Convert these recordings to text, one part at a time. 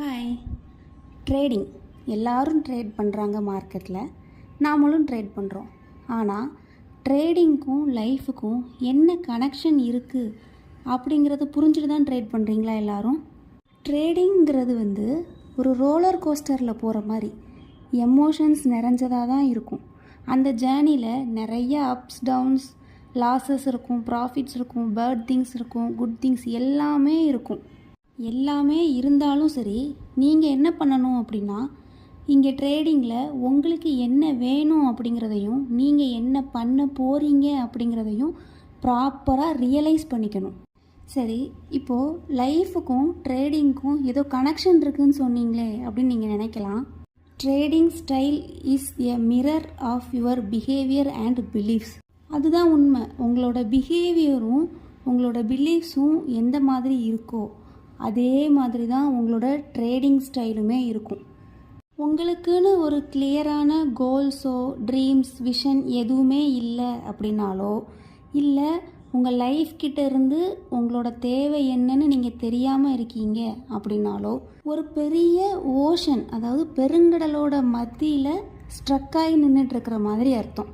Hi. Trading எல்லாரும் trade பண்ணுறாங்க மார்க்கெட்டில், நாமளும் ட்ரேட் பண்ணுறோம். ஆனால் ட்ரேடிங்க்கும் லைஃபுக்கும் என்ன கனெக்ஷன் இருக்குது அப்படிங்கிறத புரிஞ்சுட்டு தான் ட்ரேட் பண்ணுறீங்களா எல்லோரும்? ட்ரேடிங்கிறது ஒரு ரோலர் கோஸ்டரில் போகிற மாதிரி எமோஷன்ஸ் நிறைஞ்சதாக தான் இருக்கும். அந்த ஜேர்னியில் நிறைய அப்ஸ் டவுன்ஸ், லாஸஸ் இருக்கும், ப்ராஃபிட்ஸ் இருக்கும், பேட் திங்ஸ் இருக்கும், குட் திங்ஸ் எல்லாமே இருக்கும். எல்லாமே இருந்தாலும் சரி, நீங்கள் என்ன பண்ணணும் அப்படின்னா, இங்கே ட்ரேடிங்கில் உங்களுக்கு என்ன வேணும் அப்படிங்கிறதையும் நீங்கள் என்ன பண்ண போகிறீங்க அப்படிங்கிறதையும் ப்ராப்பராக ரியலைஸ் பண்ணிக்கணும். சரி, இப்போது லைஃபுக்கும் ட்ரேடிங்க்கும் ஏதோ கனெக்ஷன் இருக்குதுன்னு சொன்னீங்களே அப்படின்னு நீங்கள் நினைக்கலாம். Trading style is a mirror of your behaviour and beliefs. அதுதான் உண்மை. உங்களோட பிஹேவியரும் உங்களோட பிலீஃப்ஸும் எந்த மாதிரி இருக்கோ அதே மாதிரி தான் உங்களோட ட்ரேடிங் ஸ்டைலுமே இருக்கும். உங்களுக்குன்னு ஒரு கிளியரான கோல்ஸோ ட்ரீம்ஸ் விஷன் எதுவுமே இல்லை அப்படின்னாலோ, இல்லை உங்கள் லைஃப் கிட்ட இருந்து உங்களோட தேவை என்னன்னு நீங்கள் தெரியாமல் இருக்கீங்க அப்படின்னாலோ, ஒரு பெரிய ஓஷன், அதாவது பெருங்கடலோட மத்தியில் ஸ்ட்ரக்காகி நின்றுட்டுருக்கிற மாதிரி அர்த்தம்.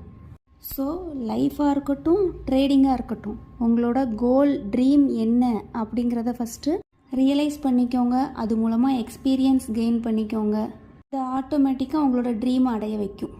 ஸோ லைஃபாக இருக்கட்டும், ட்ரேடிங்காக இருக்கட்டும், உங்களோட கோல் ட்ரீம் என்ன அப்படிங்கிறத ஃபஸ்ட்டு ரியலைஸ் பண்ணிக்கோங்க. அது மூலமாக எக்ஸ்பீரியன்ஸ் கெயின் பண்ணிக்கோங்க. இது ஆட்டோமேட்டிக்காக உங்களோட ட்ரீமை அடைய வைக்கும்.